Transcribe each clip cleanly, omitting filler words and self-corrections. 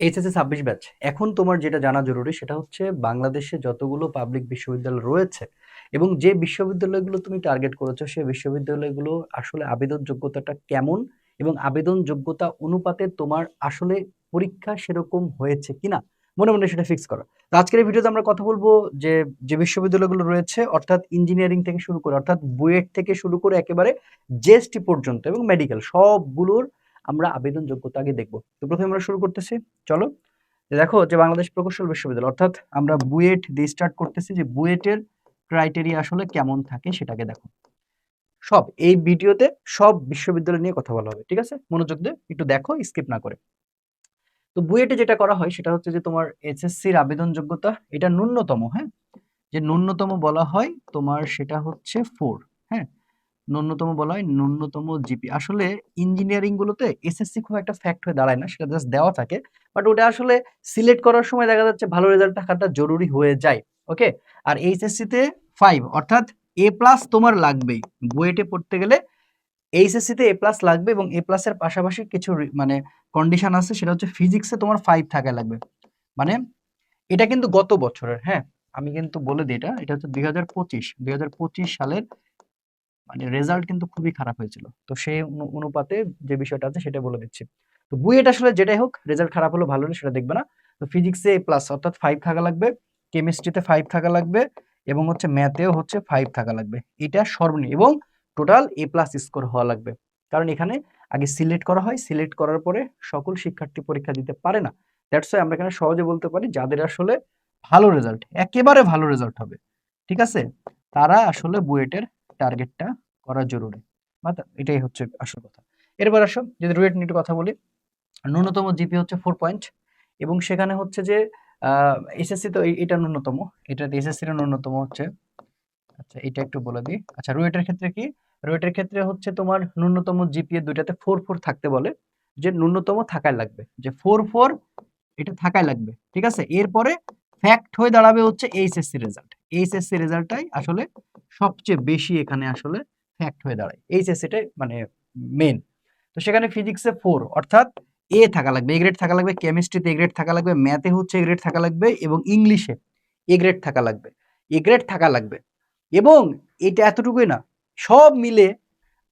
HSC 26 batch. এখন তোমার যেটা জানা জরুরি সেটা হচ্ছে বাংলাদেশে যতগুলো পাবলিক বিশ্ববিদ্যালয় রয়েছে এবং যে বিশ্ববিদ্যালয়গুলো তুমি টার্গেট করেছো সেই বিশ্ববিদ্যালয়গুলো আসলে আবেদন যোগ্যতাটা কেমন এবং আবেদন যোগ্যতা অনুপাতে তোমার আসলে পরীক্ষা সেরকম হয়েছে কিনা মনে মনে সেটা ফিক্স করো। তো আজকের এই ভিডিওতে আমরা কথা বলবো যে যে বিশ্ববিদ্যালয়গুলো রয়েছে অর্থাৎ ইঞ্জিনিয়ারিং থেকে শুরু করে অর্থাৎ বুয়েট থেকে শুরু করে একেবারে জেএসটি পর্যন্ত এবং মেডিকেল সবগুলোর আমরা আবেদন যোগ্যতা আগে দেখবো। তো প্রথমে আমরা শুরু করতেছি, চলো। দেখো যে বাংলাদেশ প্রকৌশল বিশ্ববিদ্যালয় অর্থাৎ আমরা বুয়েট দিয়ে স্টার্ট করতেছি যে বুয়েটের ক্রাইটেরিয়া আসলে কেমন থাকে সেটাকে দেখো। সব এই ভিডিওতে সব বিশ্ববিদ্যালয় নিয়ে কথা বলা হবে, ঠিক আছে? মনোযোগ দিয়ে একটু দেখো, স্কিপ না করে। তো বুয়েটে যেটা করা হয় সেটা হচ্ছে যে তোমার এইচএসসির আবেদন যোগ্যতা এটা ন্যূনতম, হ্যাঁ, যে ন্যূনতম বলা হয় তোমার সেটা হচ্ছে 4, হ্যাঁ, ন্যূনতম বলা হয় ন্যূনতম জিপি। আসলে ইঞ্জিনিয়ারিং গুলোতে এসএসসি খুব একটা ফ্যাক্ট হয়ে দাঁড়ায় না, সেটা জাস্ট দেওয়া থাকে। বাট ওটা আসলে সিলেক্ট করার সময় দেখা যাচ্ছে ভালো রেজাল্ট থাকাটা জরুরি হয়ে যায়। ওকে, আর এইচএসসি তে 5 অর্থাৎ এ প্লাস তোমার লাগবেই। বুয়েটে পড়তে গেলে এইচএসসি তে এ প্লাস লাগবে এবং এ প্লাস এর পাশাপাশি কিছু মানে কন্ডিশন আছে, সেটা হচ্ছে ফিজিক্সে তোমার 5 থাকা লাগবে। মানে এটা কিন্তু গত বছরের, হ্যাঁ, আমি কিন্তু বলে দিই, এটা এটা হচ্ছে 2025 সালের মানে রেজাল্ট কিন্তু খুবই খারাপ হয়েছিল। তো সেই অনুপাতে যে বিষয়টা আছে সেটা বলে দিচ্ছি। তো বুয়েট আসলে যেটাই হোক রেজাল্ট খারাপ হলো ভালো হলো সেটা দেখবে না। তো ফিজিক্সে এ প্লাস অর্থাৎ 5 থাকা লাগবে, কেমিস্ট্রিতে 5 থাকা লাগবে এবং হচ্ছে ম্যাথেও হচ্ছে 5 থাকা লাগবে। এটা সর্বনিম্ন এবং টোটাল এ প্লাস স্কোর হওয়া লাগবে। কারণ এখানে আগে সিলেক্ট করা হয়, সিলেক্ট করার পরে সকল শিক্ষার্থী পরীক্ষা দিতে পারে না। দ্যাটস ওয়াই আমরা এখানে সহজে বলতে পারি যাদের আসলে ভালো রেজাল্ট, একেবারে ভালো রেজাল্ট হবে, ঠিক আছে, তারা আসলে বুয়েটের টার্গেটটা করা জরুরি। এটাই হচ্ছে আসল কথা। এরপর আসো যদি রুয়েট নিয়ে একটু কথা বলি। ন্যূনতম জিপি হচ্ছে 4 পয়েন্ট এবং সেখানে হচ্ছে যে এসএসসি তো এটা ন্যূনতম, এটা এসএসসি এর ন্যূনতম হচ্ছে, আচ্ছা এটা একটু বলে দিই। আচ্ছা রুয়েটের ক্ষেত্রে কি, রুয়েটের ক্ষেত্রে হচ্ছে তোমার ন্যূনতম জিপিএ দুইটাতে 4 থাকতে বলে, যে ন্যূনতম থাকাই লাগবে, যে 4 এটা থাকাই লাগবে, ঠিক আছে। এরপরে ফ্যাক্ট হয়ে দাঁড়াবে হচ্ছে এইচএসসি রেজাল্ট। এইচএসসি রেজাল্টটাই আসলে সবচেয়ে বেশি এখানে আসলে ফ্যাক্ট হয়ে দাঁড়ায়, এইচএসসিটাই মানে মেন। তো সেখানে ফিজিক্সে 4 অর্থাৎ এ থাকা লাগবে, এ গ্রেড থাকা লাগবে, কেমিস্ট্রিতে এ গ্রেড থাকা লাগবে, ম্যাথে হচ্ছে এ গ্রেড থাকা লাগবে এবং ইংলিশে এ গ্রেড থাকা লাগবে, এ গ্রেড থাকা লাগবে। এবং এটা এতটুকুই না, সব মিলে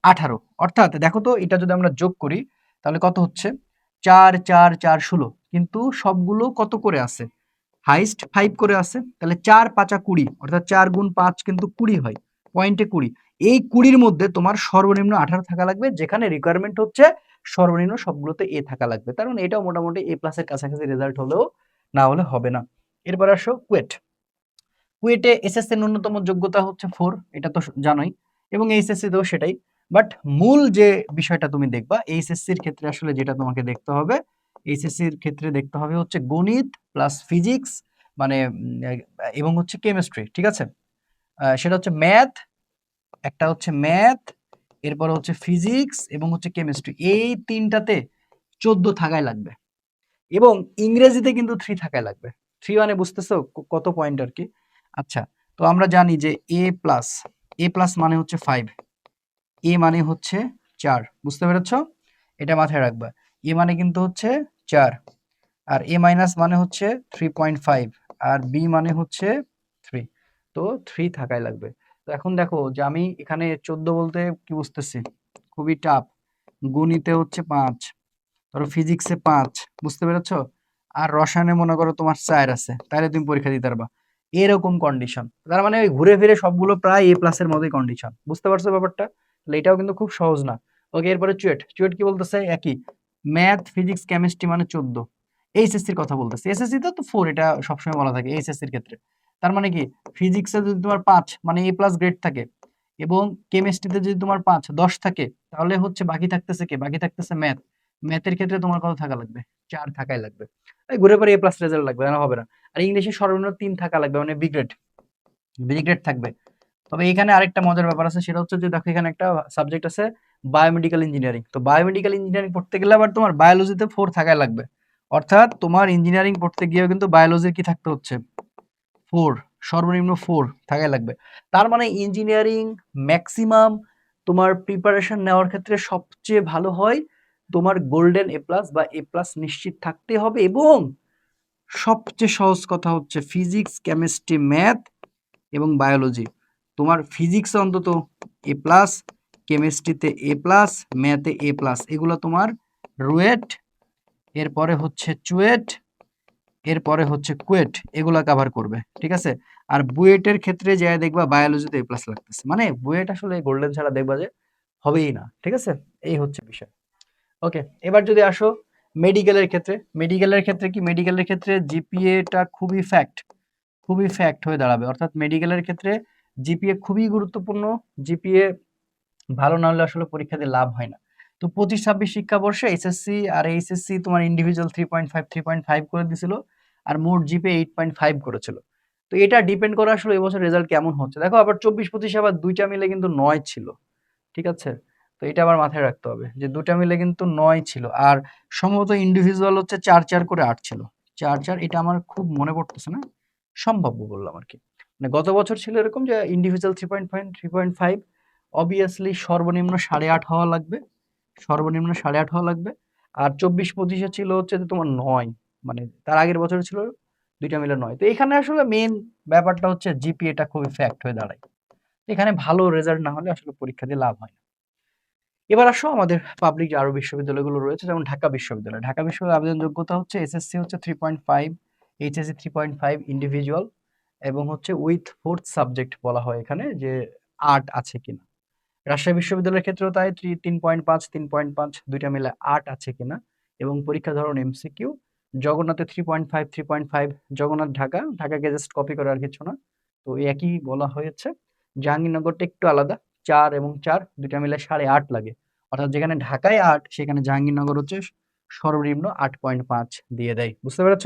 18। অর্থাৎ দেখো তো এটা যদি আমরা যোগ করি তাহলে কত হচ্ছে, 4 4 4 16, কিন্তু সবগুলো কত করে আছে, হাইস্ট 5 করে আছে, তাহলে 4 5 20 অর্থাৎ 4 গুণ 5 কিন্তু 20 হয়, পয়েন্টে 20। এই 20-র মধ্যে তোমার সর্বনিম্ন 18 থাকা লাগবে, যেখানে রিকোয়ারমেন্ট হচ্ছে সর্বনিম্ন সবগুলোতে এ থাকা লাগবে। তার মানে এটাও মোটামুটি এ প্লাসের কাছাকাছি রেজাল্ট হলেও না হলে হবে না। এরপর আসো কুয়েট। কুয়েটে এসএসসি ন্যূনতম যোগ্যতা হচ্ছে 4, এটা তো জানোই, এবং এইচএসসি তেও সেটাই। বাট মূল যে বিষয়টা তুমি দেখবা এইচএসসির ক্ষেত্রে আসলে যেটা তোমাকে দেখতে হবে, এইচএসসির ক্ষেত্রে দেখতে হবে হচ্ছে গণিত প্লাস ফিজিক্স মানে এবং হচ্ছে কেমিস্ট্রি, ঠিক আছে। সেটা হচ্ছে ম্যাথ, একটা হচ্ছে ম্যাথ, এরপর হচ্ছে ফিজিক্স এবং হচ্ছে কেমিস্ট্রি, এই তিনটাতে 14 থাকাই লাগবে এবং ইংরেজিতে কিন্তু 3 থাকাই লাগবে। 3 মানে বুঝতেছো কত পয়েন্ট আর কি। আচ্ছা, তো আমরা জানি যে এ প্লাস, এ প্লাস মানে হচ্ছে 5, এ মানে হচ্ছে 4, বুঝতে পেরেছো? এটা মাথায় রাখবা। এ মানে কিন্তু হচ্ছে 4, আর এ মাইনাস মানে হচ্ছে 3.5, আর বি মানে হচ্ছে 3। তো 3 থাকাই লাগবে। তো এখন দেখো যে আমি এখানে 14 বলতে কি বুঝতেছি, খুবই টাফ। গণিতে হচ্ছে 5, ধরো ফিজিক্সে 5, বুঝতে পেরেছো? আর রসায়নে মনে করো তোমার 4 আছে, তাহলে তুমি পরীক্ষা দিতে পারবা। এরকম কন্ডিশন, তার মানে ওই ঘুরে ফিরে সবগুলো প্রায় এ প্লাসের মতোই কন্ডিশন, বুঝতে পারছো ব্যাপারটা? তাহলে এটাও কিন্তু খুব সহজ না। ওকে, এরপরে চুয়েট। চুয়েট কি বলতেছে, একই, ম্যাথ ফিজিক্স কেমিস্ট্রি মানে 14। এইচএসসির কথা বলতেছে, এসএসসি তো 4 এটা সবসময় বলা থাকে এইচএসসির ক্ষেত্রে। তার মানে কি, ফিজিক্সে যদি তোমার 5 মানে এ প্লাস গ্রেড থাকে এবং কেমিস্ট্রিতে যদি তোমার 5 10 থাকে, তাহলে হচ্ছে বাকি থাকতেছে কি, বাকি থাকতেছে ম্যাথ। ম্যাথের ক্ষেত্রে তোমার কত থাকা লাগবে, 4 থাকাই লাগবে। এই ঘুরে পরে এ প্লাস রেজাল্ট লাগবে, না হবে না। আর ইংলিশে সর্বনিম্ন 3 থাকা লাগবে, মানে বি গ্রেড, বি গ্রেড থাকবে। তবে এখানে আরেকটা মজার ব্যাপার আছে, সেটা হচ্ছে যে দেখো এখানে একটা সাবজেক্ট আছে বায়োমেডিক্যাল ইঞ্জিনিয়ারিং। তো বায়োমেডিক্যাল ইঞ্জিনিয়ারিং পড়তে গেলে আবার তোমার বায়োলজিতে 4 থাকাই লাগবে। অর্থাৎ তোমার ইঞ্জিনিয়ারিং পড়তে গিয়েও কিন্তু বায়োলজির কি থাকতে হচ্ছে, 4, সর্বনিম্ন 4 থাকাই লাগবে। তার মানে ইঞ্জিনিয়ারিং ম্যাক্সিমাম তোমার প্রিপারেশন নেওয়ার ক্ষেত্রে সবচেয়ে ভালো হয় তোমার গোল্ডেন এ প্লাস বা এ প্লাস নিশ্চিত থাকতে হবে, এবং সবচেয়ে সহজ কথা হচ্ছে ফিজিক্স, কেমিস্ট্রি, ম্যাথ এবং বায়োলজি। তোমার ফিজিক্সে অন্তত এ প্লাস, কেমিস্ট্রিতে এ প্লাস, ম্যাথে এ প্লাস, এগুলো তোমার রুয়েট, এরপরে হচ্ছে চুয়েট, এরপরে হচ্ছে কুয়েট, এগুলা কভার করবে, ঠিক আছে। আর বুয়েটের ক্ষেত্রে যা দেখবা বায়োলজিতে এ প্লাস লাগতেছে, মানে বুয়েট আসলে গোল্ডেন ছাড়া দেখবা যে হবেই না, ঠিক আছে। এই হচ্ছে বিষয়। ওকে, এবার যদি আসো মেডিকেলের ক্ষেত্রে, মেডিকেলের ক্ষেত্রে কি, মেডিকেলের ক্ষেত্রে জিপিএটা খুবই ফ্যাক্ট হয়ে দাঁড়াবে, অর্থাৎ মেডিকেলের ক্ষেত্রে জিপিএ খুবই গুরুত্বপূর্ণ। জিপিএ ভালো না হলে আসলে পরীক্ষা দিয়ে লাভ হয় না। তো 25-26 শিক্ষাবর্ষে এসএসসি আর এইচএসসি তোমার ইন্ডিভিজুয়াল 3.5 করে দিছিল, আর মোট জিপিএ 8.5 করেছিল। তো এটা ডিপেন্ড করে আসলে এবছর রেজাল্ট কেমন হচ্ছে। দেখো আবার 24-25 আবার দুইটা মিলে কিন্তু 9 ছিল, ঠিক আছে। তো এটা আবার মাথায় রাখতে হবে যে দুটা মিলে কিন্তু 9 ছিল, আর সম্ভবত ইন্ডিভিজুয়াল হচ্ছে 4 করে 8 ছিল, 4, এটা আমার খুব মনে পড়তেছে না, সম্ভাব্য বললাম আর কি। মানে গত বছর ছিল এরকম যে ইন্ডিভিজুয়াল 3.5, অবভিয়াসলি সর্বনিম্ন 8.5 হওয়া লাগবে, সর্বনিম্ন 8.5 হওয়া লাগবে। আর 24-25 ছিল হচ্ছে যে তোমার 9, মানে তার আগের বছর ছিল দুইটা মিলে 9। তো এখানে আসলে মেন ব্যাপারটা হচ্ছে জিপিএটা খুবই ফ্যাক্ট হয়ে দাঁড়ায়। এখানে ভালো রেজাল্ট না হলে আসলে পরীক্ষা দিয়ে লাভ হয় না। এবার আসো আমাদের পাবলিক যে আরো বিশ্ববিদ্যালয়গুলো রয়েছে, যেমন ঢাকা বিশ্ববিদ্যালয়। ঢাকা বিশ্ববিদ্যালয়ের আবেদন যোগ্যতা হচ্ছে এসএসসি হচ্ছে 3.5, এইচএসসি 3.5 ইন্ডিভিজুয়াল, এবং হচ্ছে উইথ ফোর্থ সাবজেক্ট বলা হয় এখানে যে আর্ট আছে কিনা। রাজশাহী বিশ্ববিদ্যালয়ের ক্ষেত্রেও তাই 3.5 দুইটা মিলে আর্ট আছে কিনা, এবং পরীক্ষা ধরন এমসিকিউ। জগন্নাথে 3.5, জগন্নাথ ঢাকা, ঢাকাকে জাস্ট কপি করে আর কিছু না, তো একই বলা হয়েছে। জাহাঙ্গীরনগরটা একটু আলাদা, 4 এবং 4 দুইটা মিলে 8.5 লাগে, অর্থাৎ যেখানে ঢাকায় 8 সেখানে জাহাঙ্গীরনগর হচ্ছে সর্বনিম্ন 8.5 দিয়ে দেয়, বুঝতে পেরেছ।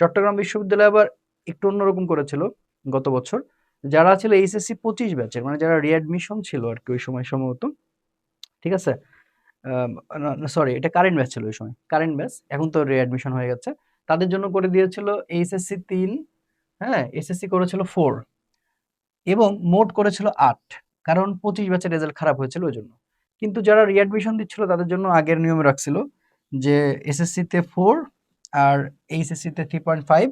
চট্টগ্রাম বিশ্ববিদ্যালয় আবার একটু অন্যরকম করেছিল গত বছর। যারা ছিল এইচএসসি 25 ব্যাচের, মানে যারা রিঅ্যাডমিশন ছিল আর কি ওই সময় সম্ভবত, ঠিক আছে। সরি, এটা কারেন্ট ব্যাচ ছিল ওই সময়, কারেন্ট ব্যাচ, এখন তো রিঅ্যাডমিশন হয়ে গেছে। তাদের জন্য করে দিয়েছিল এইচএসসি 3, হ্যাঁ এসএসসি করেছিল 4, এবং মোট করেছিল 8, কারণ 25 ব্যাচের রেজাল্ট খারাপ হয়েছিল ওই জন্য। কিন্তু যারা রিঅ্যাডমিশন দিচ্ছিল তাদের জন্য আগের নিয়মে রাখছিল যে এসএসসি তে 4 আর এইচএসসি তে 3.5,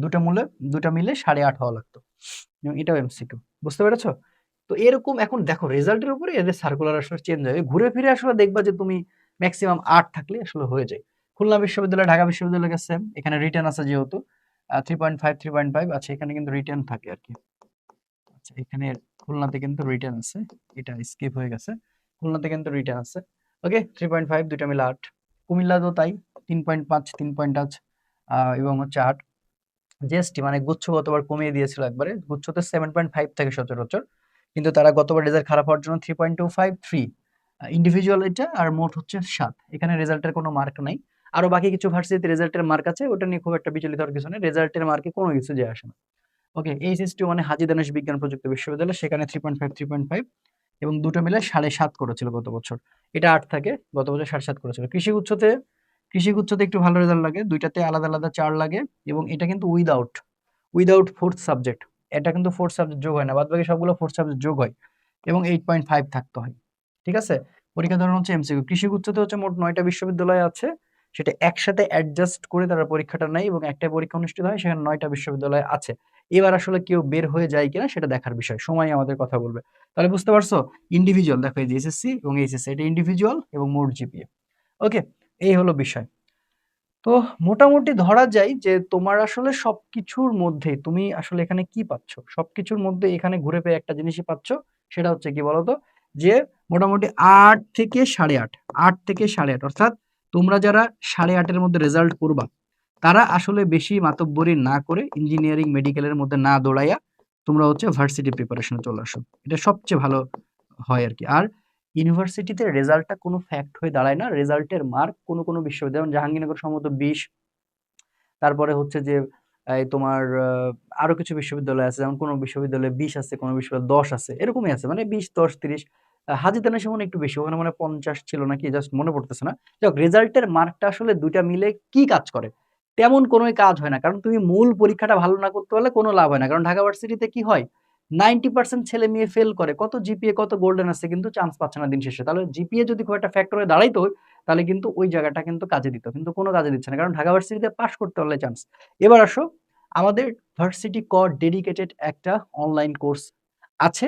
দুটা মূলে দুটা মিলে 8.5 হওয়া লাগতো, এবং এটাও এমসিকিউ, বুঝতে পেরেছো। তো এরকম এখন দেখো রেজাল্টের উপরে এদের সার্কুলার আসলে চেঞ্জ হয়, ঘুরে ফিরে আসলে দেখবা যে তুমি ম্যাক্সিমাম 8 থাকলে আসলে হয়ে যায়। খুলনা বিশ্ববিদ্যালয়, ঢাকা বিশ্ববিদ্যালয় সেম, এখানে রিটেন আছে যেহেতু 3.5 আছে, এখানে কিন্তু রিটেন থাকে আর কি। আচ্ছা, এখানে খুলনাতে কিন্তু রিটেন আছে, এটা স্কিপ হয়ে গেছে, খুলনাতে কিন্তু রিটেন আছে। ওকে, 3.5 দুইটা মিলে 8। কুমিল্লাতেও তাই 3.5, 3.5 এবং হচ্ছে 8। জিএসটি মানে গুচ্ছ গতবার কমিয়ে দিয়েছিল একবারে, গুচ্ছতে 7.5 থেকে সচরাচর, কিন্তু তারা গতবার রেজাল্ট খারাপ হওয়ার জন্য 3.25, 3 ইন্ডিভিজুয়াল এটা, আর মোট হচ্ছে 7। এখানে রেজাল্টের কোনো মার্ক নাই। আরো বাকি কিছু ভার্সিটিতে রেজাল্টের মার্ক আছে, ওটা নিয়ে খুব একটা বিচলিত হওয়ার কিছু নেই, রেজাল্টের মার্কে কোনো কিছু যায় আসে না। ওকে, এইচএসটি মানে হাজী দানেশ বিজ্ঞান প্রযুক্তি বিশ্ববিদ্যালয়, সেখানে 3.5 এবং দুটো মিলে 7.5 করেছিল গত বছর, এটা 8 থাকে, গত বছর 7.5 করেছিল। কৃষিগুচ্ছতে একটু ভালো রেজাল্ট লাগে, দুইটাতে আলাদা আলাদা 4 লাগে, এবং এটা কিন্তু উইদাউট ফোর্থ সাবজেক্ট, এটা কিন্তু ফোর্থ সাবজেক্ট যোগ হয় না, বাদ বাকি সবগুলো ফোর্থ সাবজেক্ট যোগ হয়, এবং 8.5 থাকতে হয়, ঠিক আছে। পরীক্ষা ধরন হচ্ছে এমসিকিউ। কৃষিগুচ্ছতে হচ্ছে মোট 9টা বিশ্ববিদ্যালয় আছে, সেটা একসাথে অ্যাডজাস্ট করে তারা পরীক্ষাটা নেয়, এবং একটা পরীক্ষা অনুষ্ঠিত হয়, সেখানে 9টা বিশ্ববিদ্যালয় আছে। এবার আসলে কেউ বের হয়ে যায় কিনা সেটা দেখার বিষয়, সময় আমাদের কথা বলবে। তাহলে বুঝতে পারছো, ইন্ডিভিজুয়াল দেখো এই যে এসএসসি এবং এইচএসসি, এটা ইন্ডিভিজুয়াল এবং মোট জিপিএ। ওকে, এই হলো বিষয়। তো মোটামুটি ধরা যায় যে তোমার আসলে সবকিছুর মধ্যে তুমি আসলে এখানে কি পাচ্ছ, সবকিছুর মধ্যে এখানে ঘুরে পেয়ে একটা জিনিসই পাচ্ছ, সেটা হচ্ছে কি বলতো, যে মোটামুটি 8 থেকে 8.5, 8 থেকে 8.5, অর্থাৎ তোমরা যারা 8.5-এর মধ্যে রেজাল্ট করবা তারা আসলে বেশি মাতব্বরি না করে ইঞ্জিনিয়ারিং মেডিকেলের মধ্যে না দৌড়াইয়া তোমরা হচ্ছে ভার্সিটি প্রিপারেশনে চলে আসো, এটা সবচেয়ে ভালো হয় আর কি। আর ইউনিভার্সিটিতে রেজাল্টটা কোনো ফ্যাক্ট হয়ে দাঁড়ায় না, রেজাল্টের মার্ক কোনো কোনো বিশ্ববিদ্যালয়, যেমন জাহাঙ্গীরনগর সম্ভবত 20, তারপরে হচ্ছে যে এই তোমার আরো কিছু বিশ্ববিদ্যালয় আছে, যেমন কোনো বিশ্ববিদ্যালয়ে 20 আছে, কোনো বিশ্ববিদ্যালয়ে 10 আছে, এরকমই আছে, মানে 20, 10, 30। হাজী দানেশে মনে হয় একটু বেশি, ওখানে মানে 50 ছিল নাকি, জাস্ট মনে পড়তেছে না। যাক, রেজাল্টের মার্কটা আসলে দুইটা মিলে কি কাজ করে, তেমন কোনো কাজ হয় না, কারণ তুমি মূল পরীক্ষাটা ভালো না করতে পারলে কোনো লাভ হয় না। কারণ ঢাকা ভার্সিটিতে কি হয়, 90% ছেলে মেয়ে ফেল করে, কত জিপিএ কত গোল্ডেন আছে, কিন্তু চান্স পাচ্ছে না দিন শেষে। তাহলে জিপিএ যদি খুব একটা ফ্যাক্টর হয়ে দাঁড়াইতো, তাহলে কিন্তু ওই জায়গাটা কিন্তু কাজে দিত, কিন্তু কোনো কাজে দিচ্ছে না, কারণ ঢাকা ভার্সিটিতে পাশ করতে হলে চান্স। এবার আসো, আমাদের ভার্সিটি কর ডেডিকেটেড একটা অনলাইন কোর্স আছে,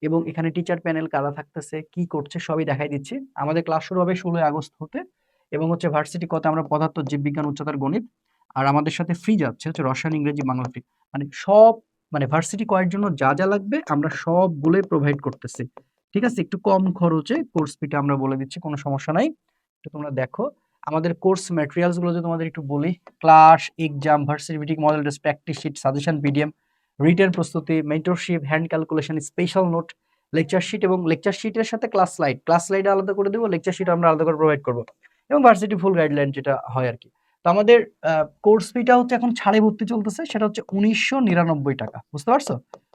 এবং এখানে টিচার প্যানেল কারা থাকতেছে, কি করছে, সবই দেখাই দিচ্ছি। আমাদের ক্লাস শুরু হবে 16 আগস্ট হতে, এবং হচ্ছে ভার্সিটি কতে আমরা পদার্থ, জীববিজ্ঞান, উচ্চতর গণিত, আর আমাদের সাথে ফ্রি যাচ্ছে হচ্ছে রসায়ন, ইংরেজি, বাংলা ফ্রি। মানে সব, মানে ভার্সিটি কয়ের জন্য যা যা লাগবে আমরা সবগুলোই প্রোভাইড করতেছি। ঠিক আছে, একটু কম খরচে কোর্স ফিটা আমরা বলে দিচ্ছি, কোনো সমস্যা নাই। তো তোমরা দেখো আমাদের কোর্স ম্যাটেরিয়ালস গুলো যদি তোমাদের একটু বলি, class, exam, varsity model test, practice sheet, suggestion PDM, written প্রস্তুতি, mentorship, hand calculation, special note, lecture sheet, এবং লেকচার শিটের সাথে ক্লাস স্লাইড আলাদা করে দেবো, লেকচার শিট আমরা আলাদা করে প্রোভাইড করবো, এবং ভার্সিটি ফুল গাইডলাইন যেটা হয় আর কি। তো আমাদের কোর্স ফিটা হচ্ছে এখন ছাড়ে ভর্তি চলতেছে, সেটা হচ্ছে 1999 টাকা, বুঝতে পারছো?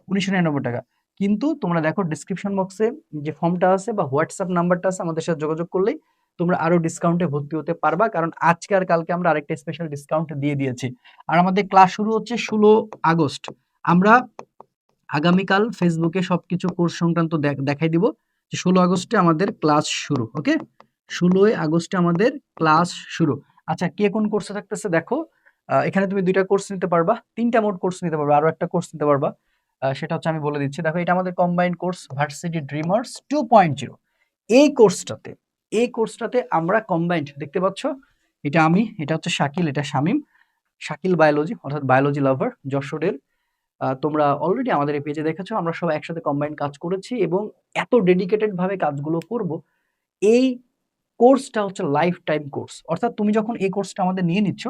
1999 টাকা। কিন্তু তোমরা দেখো ডিসক্রিপশন বক্সে যে ফর্মটা আছে বা হোয়াটসঅ্যাপ নাম্বারটা আছে, আমাদের সাথে যোগাযোগ করলেই তোমরা আরো ডিসকাউন্টে ভর্তি হতে পারবা, কারণ আজকে আর কালকে আমরা আরেকটা স্পেশাল ডিসকাউন্ট দিয়ে দিয়েছি। আর আমাদের ক্লাস শুরু হচ্ছে 16 আগস্ট। আমরা আগামীকাল ফেসবুকে সবকিছু কোর্স সংক্রান্ত দেখাই দিব যে 16 আগস্টে আমাদের ক্লাস শুরু। ওকে, 16 আগস্টে আমাদের ক্লাস শুরু। আচ্ছা, কে কোন কোর্সে থাকতেছে দেখো, এখানে তুমি 2টা কোর্স নিতে পারবা, 3টা মোট কোর্স নিতে পারবা, আরো একটা কোর্স নিতে পারবা। সেটা হচ্ছে আমি বলে দিচ্ছি, দেখো এটা আমাদের কম্বাইন্ড কোর্স ভার্সিটি ড্রিমার্স 2.0। এই কোর্সটাতে আমরা কম্বাইন্ড, দেখতে পাচ্ছ, এটা আমি, এটা হচ্ছে শাকিল, এটা শামিম। শাকিল বায়োলজি, অর্থাৎ বায়োলজি লাভার, যশোরের। তোমরা অলরেডি আমাদের এই পেজে দেখেছো, আমরা সবাই একসাথে কম্বাইন কাজ করেছি এবং এত ডেডিকেটেড ভাবে কাজগুলো করব। এই কোর্সটা হচ্ছে লাইফ টাইম কোর্স, অর্থাৎ তুমি যখন এই কোর্সটা আমাদের নিয়ে নিচ্ছ,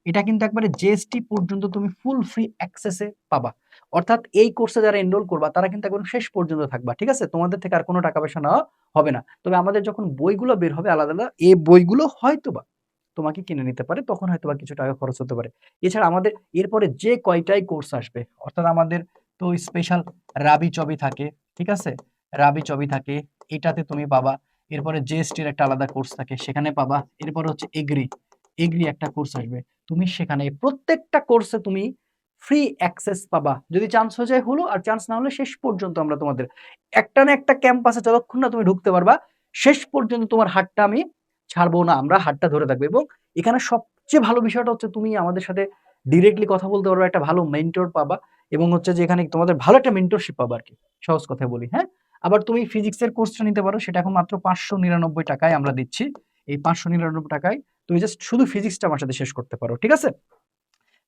এটা কিন্তু একবারে জিএসটি পর্যন্ত তুমি ফুল ফ্রি অ্যাক্সেসে পাবা। অর্থাৎ এই কোর্সে যারা এনরোল করবা তারা কিন্তু একদম শেষ পর্যন্ত থাকবা, ঠিক আছে? তোমাদের থেকে আর কোনো টাকা পয়সা নেওয়া হবে না। তবে আমাদের যখন বইগুলো বের হবে আলাদা আলাদা, এই বইগুলো হয়তোবা তোমাকে কিনে নিতে পারে, তখন হয়তোবা কিছু টাকা খরচ হতে পারে। এছাড়া আমাদের এরপরে যে কয়টাই কোর্স আসবে, অর্থাৎ আমাদের তো স্পেশাল রাবি চবি থাকে, ঠিক আছে? রাবি চবি থাকে, এটাতে তুমি পাবা। এরপরে জিএসটির একটা আলাদা কোর্স থাকে, সেখানে পাবা। এরপরে হচ্ছে এগ্রি, এগ্রি একটা কোর্স আসবে, তুমি সেখানে প্রত্যেকটা কোর্সে তুমি ফ্রি অ্যাক্সেস পাবা। যদি চান্স হয়ে যায় হলো, আর চান্স না হলে শেষ পর্যন্ত আমরা তোমাদের একটা না একটা ক্যাম্পাসে যতক্ষণ না তুমি ঢুকতে পারবা, শেষ পর্যন্ত তোমার হাতটা আমি ছাড়বো না, আমরা হাতটা ধরে থাকবো। এবং এখানে সবচেয়ে ভালো বিষয়টা হচ্ছে তুমি আমাদের সাথে ডিরেক্টলি কথা বলতে পারবে, একটা ভালো মেন্টর পাবা, এবং হচ্ছে যে এখানে তোমাদের ভালো একটা মেন্টরশিপ পাবা আর কি, সহজ কথায় বলি। হ্যাঁ, আবার তুমি ফিজিক্সের কোর্সটা নিতে পারো, সেটা এখন মাত্র 599 টাকায় আমরা দিচ্ছি। এই 599 টাকায় তুমি জাস্ট শুধু ফিজিক্সটা আমার সাথে শেষ করতে পারো, ঠিক আছে?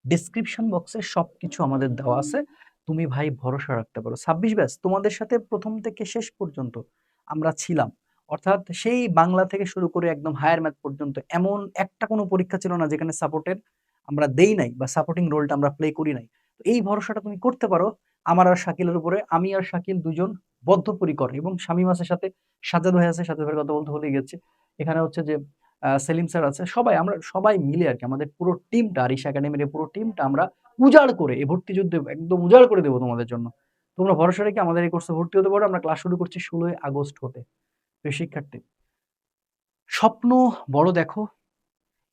ডেসক্রিপশন বক্সে সবকিছু আমাদের দেওয়া আছে, তুমি ভাই ভরসা রাখতে পারো। 26 ব্যাচ তোমাদের সাথে প্রথম থেকে শেষ পর্যন্ত আমরা ছিলাম, অর্থাৎ সেই বাংলা থেকে শুরু করে একদম হায়ার ম্যাথ পর্যন্ত এমন একটা কোনো পরীক্ষা ছিল না যেখানে সাপোর্টের আমরা দেই নাই বা সাপোর্টিং রোলটা আমরা প্লে করি নাই। তো এই ভরসাটা তুমি করতে পারো আমার আর শাকিলের উপরে। আমি আর শাকিল দুজন বদ্ধপরিকর, এবং শামীম আছে সাথে, সাজ্জাদ ভাই আছে, সাজ্জাদ ভাইয়ের কথা বলতে ভুলে গেছে। এখানে হচ্ছে যে সেলিম স্যার আছে, সবাই, আমরা সবাই মিলে আর কি, আমাদের পুরো টিমটা, আরিশা একাডেমির পুরো টিমটা আমরা উজাড় করে এই ভর্তি যুদ্ধে একদম উজাড় করে দেবো তোমাদের জন্য। তোমরা ভরসা রেখে আমাদের এই কোর্সে ভর্তি হতে পারো। আমরা ক্লাস শুরু করছি 16 আগস্ট হতে। প্রিয় শিক্ষার্থী, স্বপ্ন বড় দেখো,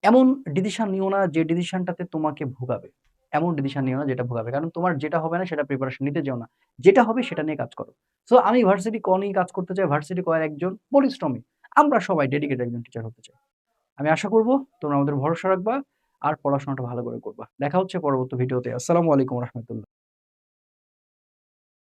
এমন ডিসিশন নিও না যে ডিসিশনটাতে তোমাকে ভোগাবে, এমন ডিসিশন নিও না যেটা ভোগাবে, কারণ তোমার যেটা হবে না সেটা প্রিপারেশন নিতে যেও না, যেটা হবে সেটা নিয়ে কাজ করো। সো আমি ভার্সিটি ক নিয়ে কাজ করতে চাই, ভার্সিটি কয়ের একজন পরিশ্রমী, আমরা সবাই ডেডিকেটেড একজন টিচার হতে চাই। আমি আশা করব তোমরা আমাদের ভরসা রাখবা আর পড়াশোনাটা ভালো করে করবা। দেখা হচ্ছে পরবর্তী ভিডিওতে। আসসালামু আলাইকুম রহমতুল্লাহ।